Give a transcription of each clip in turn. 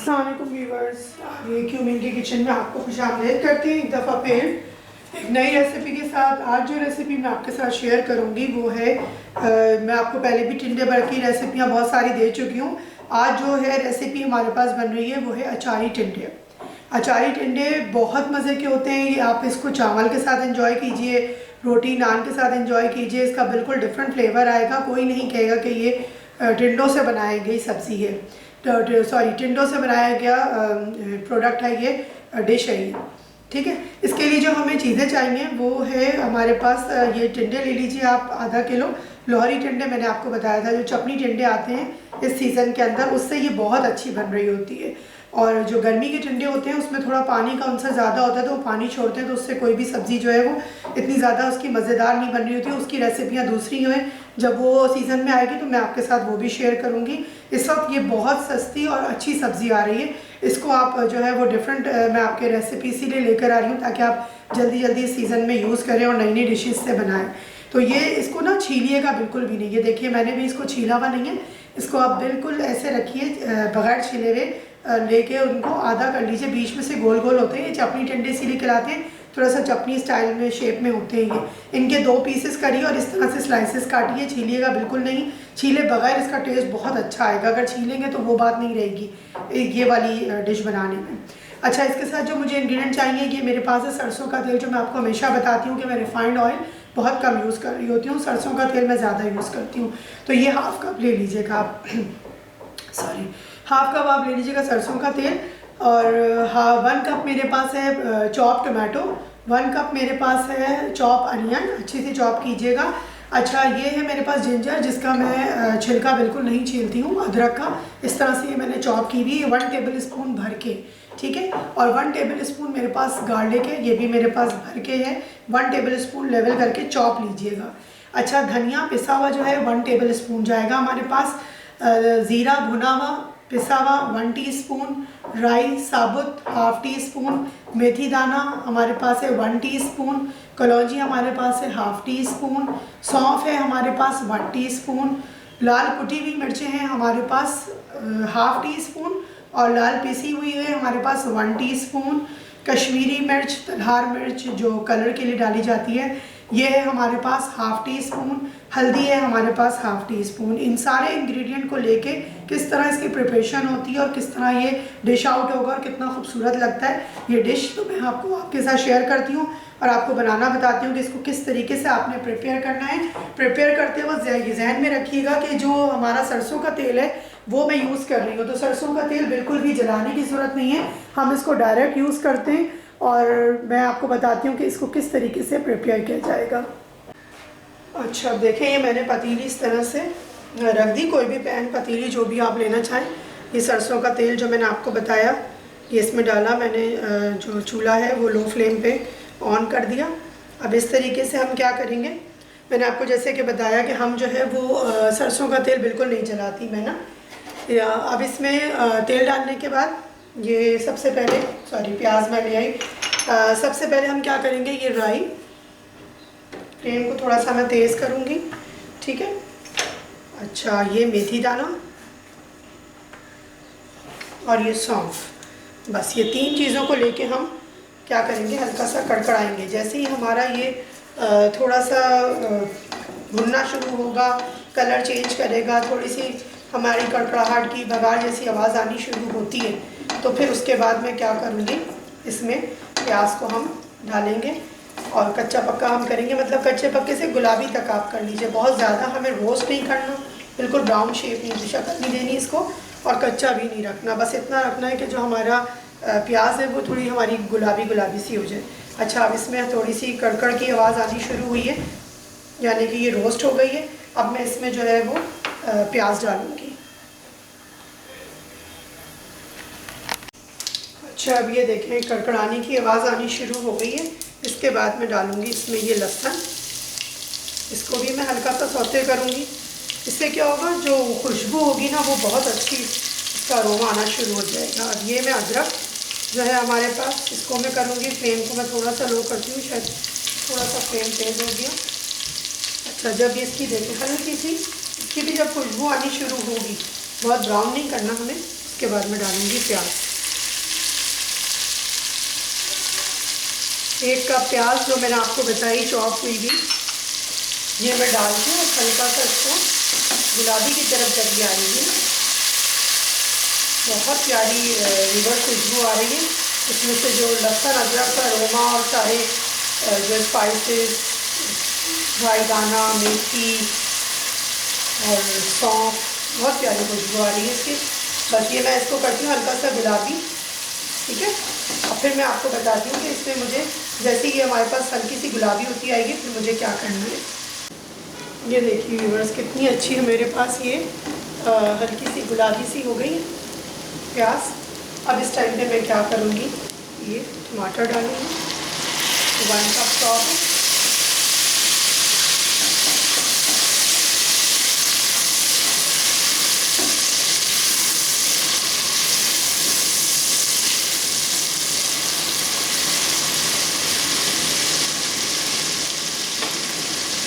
अस्सलाम वालेकुम व्यूअर्स, ये क्यूमिन के किचन में आपको खुशामदीद करते हैं एक दफ़ा फिर एक नई रेसिपी के साथ। आज जो रेसिपी मैं आपके साथ शेयर करूंगी वो है मैं आपको पहले भी टिंडे भर की रेसिपियाँ बहुत सारी दे चुकी हूँ। आज जो है रेसिपी हमारे पास बन रही है वो है अचारी टिंडे। अचारी टिंडे बहुत मज़े के होते हैं। ये आप इसको चावल के साथ एंजॉय कीजिए, रोटी नान के साथ एंजॉय कीजिए। इसका बिल्कुल डिफरेंट फ्लेवर आएगा। कोई नहीं कहेगा कि ये टिंडों से बनाई गई सब्ज़ी है, सॉरी टिंडों से बनाया गया प्रोडक्ट है, ये डिश है ये। ठीक है, इसके लिए जो हमें चीज़ें चाहिए वो है हमारे पास ये टिंडे ले लीजिए आप आधा किलो। लोहरी टिंडे मैंने आपको बताया था, जो चपनी टिंडे आते हैं इस सीज़न के अंदर, उससे ये बहुत अच्छी बन रही होती है। और जो गर्मी के टिंडे होते हैं उसमें थोड़ा पानी का अंश ज़्यादा होता है, तो वो पानी छोड़ते हैं, तो उससे कोई भी सब्ज़ी जो है वो इतनी ज़्यादा उसकी मज़ेदार नहीं बन रही होती है। उसकी रेसिपियाँ दूसरी हैं, जब वो सीज़न में आएगी तो मैं आपके साथ वो भी शेयर करूँगी। इस वक्त ये बहुत सस्ती और अच्छी सब्ज़ी आ रही है। इसको आप जो है वो डिफरेंट मैं आपके रेसिपी इसीलिए लेकर आ रही हूँ ताकि आप जल्दी जल्दी इस सीज़न में यूज़ करें और नई नई डिशेज़ से बनाएं। तो ये इसको ना छीलिएगा बिल्कुल भी नहीं। ये देखिए मैंने भी इसको छीला हुआ नहीं है। इसको आप बिल्कुल ऐसे रखिए बगैर छीले हुए, लेके उनको आधा कर लीजिए। बीच में से गोल गोल होते हैं, ये चपनी टिंडे इसीलिए खिलाते हैं, थोड़ा सा चपनी स्टाइल में शेप में होते हैं ये। इनके 2 पीसेस करिए और इस तरह से स्लाइसेस काटिए। छीलिएगा बिल्कुल नहीं, छीले बगैर इसका टेस्ट बहुत अच्छा आएगा। अगर छीलेंगे तो वो बात नहीं रहेगी ये वाली डिश बनाने में। अच्छा, इसके साथ जो मुझे इंग्रेडिएंट चाहिए, ये मेरे पास है सरसों का तेल, जो मैं आपको हमेशा बताती हूँ कि मैं रिफाइंड ऑयल बहुत कम यूज़ कर रही होती हूँ, सरसों का तेल मैं ज़्यादा यूज़ करती हूँ। तो ये हाफ़ कप ले लीजिएगा आप सॉरी हाफ़ कप आप ले लीजिएगा सरसों का तेल। और 1 कप मेरे पास है चॉप टमाटो, 1 कप मेरे पास है चॉप अनियन, अच्छी सी चॉप कीजिएगा। अच्छा, ये है मेरे पास जिंजर, जिसका मैं छिलका बिल्कुल नहीं छीलती हूँ, अदरक का। इस तरह से ये मैंने चॉप की हुई है 1 टेबल स्पून भर के, ठीक है। और 1 टेबल स्पून मेरे पास गार्लिक है, ये भी मेरे पास भर के है। 1 टेबल स्पून लेवल करके चॉप लीजिएगा। अच्छा, धनिया पिसा हुआ जो है 1 टेबल स्पून जाएगा हमारे पास। ज़ीरा भुना हुआ पिसा हुआ 1 टीस्पून, राई साबुत 1/2 टीस्पून, मेथी दाना हमारे पास है 1 टीस्पून, कलौंजी हमारे पास है 1/2 टीस्पून, सौंफ है हमारे पास 1 टीस्पून, लाल कुटी हुई मिर्चें हैं हमारे पास 1/2 टीस्पून, और लाल पिसी हुई है हमारे पास 1 टीस्पून, कश्मीरी मिर्च तलहार मिर्च जो कलर के लिए डाली जाती है ये है हमारे पास 1/2 टीस्पून, हल्दी है हमारे पास 1/2 टीस्पून। इन सारे इंग्रेडिएंट को लेके किस तरह इसकी प्रिपरेशन होती है और किस तरह ये डिश आउट होगा और कितना खूबसूरत लगता है ये डिश, तो मैं आपको आपके साथ शेयर करती हूँ और आपको बनाना बताती हूँ कि इसको किस तरीके से आपने प्रिपेयर करना है। प्रिपेयर करते वक्त जहन में रखिएगा कि जो हमारा सरसों का तेल है वो मैं यूज़ कर रही हूँ, तो सरसों का तेल बिल्कुल भी जलाने की ज़रूरत नहीं है, हम इसको डायरेक्ट यूज़ करते हैं। और मैं आपको बताती हूँ कि इसको किस तरीके से प्रिपेयर किया जाएगा। अच्छा, देखें ये मैंने पतीली इस तरह से रख दी, कोई भी पैन पतीली जो भी आप लेना चाहें। ये सरसों का तेल जो मैंने आपको बताया ये इसमें डाला मैंने, जो चूल्हा है वो लो फ्लेम पे ऑन कर दिया। अब इस तरीके से हम क्या करेंगे, मैंने आपको जैसे कि बताया कि हम जो है वो सरसों का तेल बिल्कुल नहीं जलाती मैं ना। अब इसमें तेल डालने के बाद ये सबसे पहले प्याज मैं ले आई। सबसे पहले हम क्या करेंगे, ये राई, फ्लेम को थोड़ा सा मैं तेज़ करूँगी, ठीक है। अच्छा, ये मेथी दाना और ये सौंफ, बस ये 3 चीज़ों को लेके हम क्या करेंगे, हल्का सा कड़कड़ाएंगे। जैसे ही हमारा ये थोड़ा सा भुनना शुरू होगा, कलर चेंज करेगा, थोड़ी सी हमारी कड़कड़ाहट की बघार जैसी आवाज़ आनी शुरू होती है, तो फिर उसके बाद मैं क्या करूँगी, इसमें प्याज को हम डालेंगे और कच्चा पक्का हम करेंगे, मतलब कच्चे पक्के से गुलाबी तक आप कर लीजिए। बहुत ज़्यादा हमें रोस्ट नहीं करना, बिल्कुल ब्राउन शेप नहीं, शक्ल नहीं देनी इसको, और कच्चा भी नहीं रखना। बस इतना रखना है कि जो हमारा प्याज है वो थोड़ी हमारी गुलाबी गुलाबी सी हो जाए। अच्छा, अब इसमें थोड़ी सी कड़कड़ की आवाज़ आनी शुरू हुई है, यानी कि ये रोस्ट हो गई है। अब मैं इसमें जो है वो प्याज डालूँगी। अच्छा, अब ये देखें कड़कड़ाने की आवाज़ आनी शुरू हो गई है। इसके बाद मैं डालूँगी इसमें ये लहसुन, इसको भी मैं हल्का सा सौते करूँगी। इससे क्या होगा, जो खुशबू होगी ना वो बहुत अच्छी इसका अरोमा आना शुरू हो जाएगा। अब ये मैं अदरक जो है हमारे पास, इसको मैं करूँगी, फ्लेम को मैं थोड़ा सा लो करती हूँ, शायद थोड़ा सा फ्लेम तेज़ हो गया। अच्छा, जब ये इसकी देखें हल्की सी इसकी भी जब खुशबू आनी शुरू होगी, बहुत ब्राउन नहीं करना हमें, उसके बाद मैं डालूँगी प्याज। 1 कप प्याज जो मैंने आपको बताई चॉप हुई भी, ये मैं डाल के और हल्का सा इसको गुलाबी की तरफ जब ये आएगी ना, बहुत प्यारी रिवर खुशबू आ रही है। इसमें से जो लहसुन अदरक का अरोमा और सारे जो स्पाइसेस, ड्राई दाना, मेथी और सौंफ, बहुत प्यारी खुशबू आ रही है इसकी। बस ये मैं इसको करती हूँ हल्का सा गुलाबी, ठीक है। और फिर मैं आपको बताती हूँ कि इसमें मुझे जैसे ये हमारे पास हल्की सी गुलाबी होती आएगी फिर मुझे क्या करना है। ये देखिए व्यूअर्स कितनी अच्छी है मेरे पास ये हल्की सी गुलाबी सी हो गई प्याज। अब इस टाइम पे मैं क्या करूँगी, ये टमाटर डालूँगी 1 कप चॉप।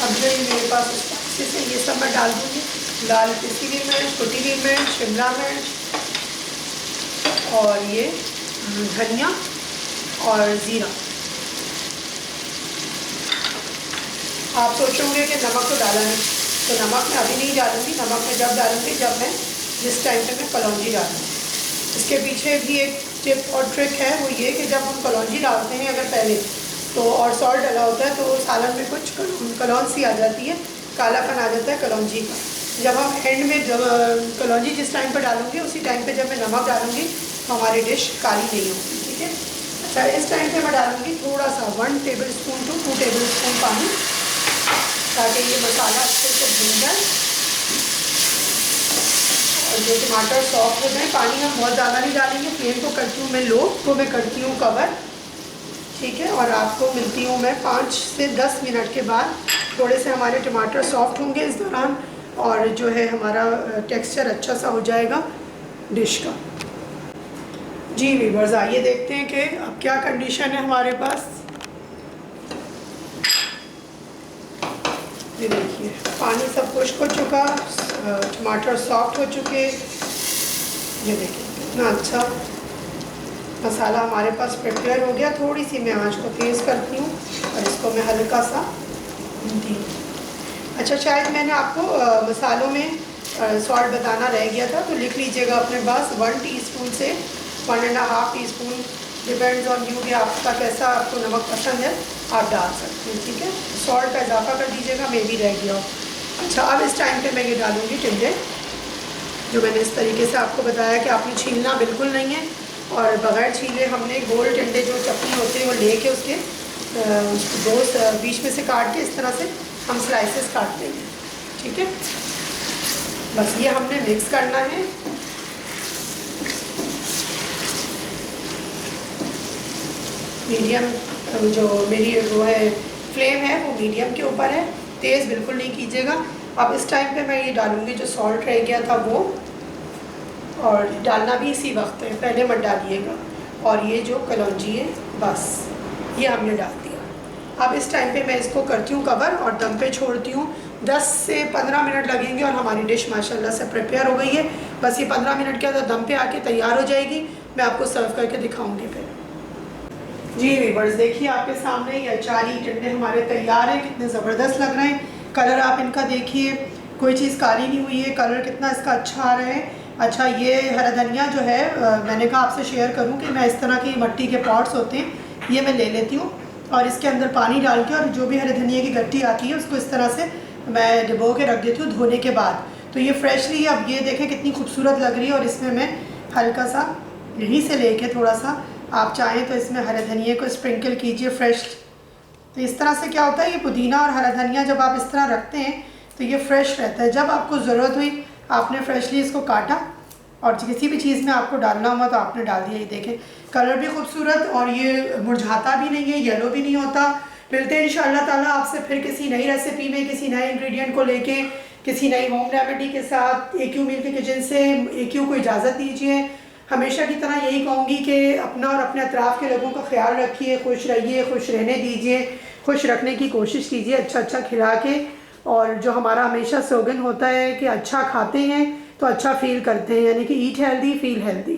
अब जो ये मेरे पास स्पाइसेस है ये सब मैं डाल दूँगी। लाल पिसी हुई मिर्च, कुटी हुई मिर्च, शिमला मिर्च और ये धनिया और ज़ीरा। आप सोचोगे कि नमक तो डाला नहीं, तो नमक मैं अभी नहीं डालूँगी, नमक मैं जब डालूँगी जब मैं जिस टाइम पे मैं कलौंजी डालूँगी। इसके पीछे भी एक टिप और ट्रिक है, वो ये कि जब हम कलौंजी डालते हैं अगर पहले तो और सॉल्ट डाला होता है तो सालन में कुछ कलौंजी आ जाती है, कालापन आ जाता है कलौंजी का। जब हम एंड में जब कलौंजी जिस टाइम पर डालूँगी उसी टाइम पे जब मैं नमक डालूँगी तो हमारी डिश काली नहीं होगी, ठीक है। अच्छा, इस टाइम पे मैं डालूँगी थोड़ा सा 1 टेबलस्पून टू 2 टेबलस्पून पानी, ताकि ये मसाला अच्छे से भून जाए और जो टमाटर सॉफ्ट हो जाए। पानी हम बहुत ज़्यादा नहीं डालेंगे, फ्लेम को करती हूँ मैं लो, तो मैं करती हूँ कवर, ठीक है। और आपको मिलती हूँ मैं 5 से 10 मिनट के बाद। थोड़े से हमारे टमाटर सॉफ्ट होंगे इस दौरान और जो है हमारा टेक्सचर अच्छा सा हो जाएगा डिश का। जी व्यूअर्स, आइए देखते हैं कि अब क्या कंडीशन है हमारे पास। ये देखिए पानी सब खुश्क हो चुका, टमाटर सॉफ्ट हो चुके। ये देखिए कितना अच्छा मसाला हमारे पास प्रिपेयर हो गया। थोड़ी सी मैं आंच को तेज़ करती हूँ और इसको मैं हल्का सा भूनती हूँ। अच्छा, शायद मैंने आपको मसालों में सॉल्ट बताना रह गया था, तो लिख लीजिएगा अपने पास 1 टीस्पून से 1.5 टीस्पून, डिपेंड्स ऑन यू कि आपका कैसा आपको नमक पसंद है आप डाल सकते हैं, ठीक है। सॉल्ट का इजाफा कर दीजिएगा, मे भी रह गया हो। अच्छा, अब इस टाइम पे मैं ये डालूँगी टिंडे, जो मैंने इस तरीके से आपको बताया कि आपने छीलना बिल्कुल नहीं है और बग़ैर छीले हमने गोल टिंडे जो चपनी होते हैं वो लेके उसके दो बीच में से काट के इस तरह से हम स्लाइसेस काट देंगे, ठीक है। बस ये हमने मिक्स करना है। मीडियम जो मेरी वो है फ्लेम है वो मीडियम के ऊपर है, तेज़ बिल्कुल नहीं कीजिएगा। अब इस टाइम पे मैं ये डालूँगी जो सॉल्ट रह गया था वो, और डालना भी इसी वक्त है, पहले मत डालिएगा। और ये जो कलौंजी है बस ये हमने डाल दिया। अब इस टाइम पे मैं इसको करती हूँ कवर और दम पे छोड़ती हूँ। 10 से 15 मिनट लगेंगे और हमारी डिश माशाल्लाह से प्रिपेयर हो गई है। बस ये 15 मिनट के अंदर दम पे आके तैयार हो जाएगी। मैं आपको सर्व करके दिखाऊँगी फिर। जी व्यूअर्स, देखिए आपके सामने ये अचारी टिंडे हमारे तैयार हैं। कितने ज़बरदस्त लग रहे हैं, कलर आप इनका देखिए, कोई चीज़ काली नहीं हुई है, कलर कितना इसका अच्छा आ रहा है। अच्छा, ये हरा धनिया जो है मैंने कहा आपसे शेयर करूं कि मैं इस तरह की मट्टी के पॉट्स होते हैं ये मैं ले लेती हूँ और इसके अंदर पानी डाल के और जो भी हरे धनिया की गट्टी आती है उसको इस तरह से मैं डुबो के रख देती हूँ धोने के बाद। तो ये फ्रेशली अब ये देखें कितनी खूबसूरत लग रही है। और इसमें मैं हल्का सा यहीं से लेके थोड़ा सा आप चाहें तो इसमें हरे धनिया को स्प्रिंकल कीजिए फ्रेश। तो इस तरह से क्या होता है, ये पुदीना और हरा धनिया जब आप इस तरह रखते हैं तो ये फ्रेश रहता है। जब आपको ज़रूरत हुई आपने फ्रेशली इसको काटा और किसी भी चीज़ में आपको डालना हुआ तो आपने डाल दिया। ये देखें कलर भी खूबसूरत और ये मुरझाता भी नहीं है, येलो भी नहीं होता। मिलते हैं इंशाअल्लाह ताला आपसे फिर किसी नई रेसिपी में, किसी नए इंग्रेडिएंट को लेके, किसी नई होम रेमेडी के साथ। AQ मील के किचन से AQ को इजाज़त दीजिए। हमेशा की तरह यही कहूँगी कि अपना और अपने अतराफ़ के लोगों का ख्याल रखिए, खुश रहिए, खुश रहने दीजिए, खुश रखने की कोशिश कीजिए अच्छा अच्छा खिला के। और जो हमारा हमेशा स्लोगन होता है कि अच्छा खाते हैं तो अच्छा फील करते हैं, यानी कि ईट हेल्दी फील हेल्दी।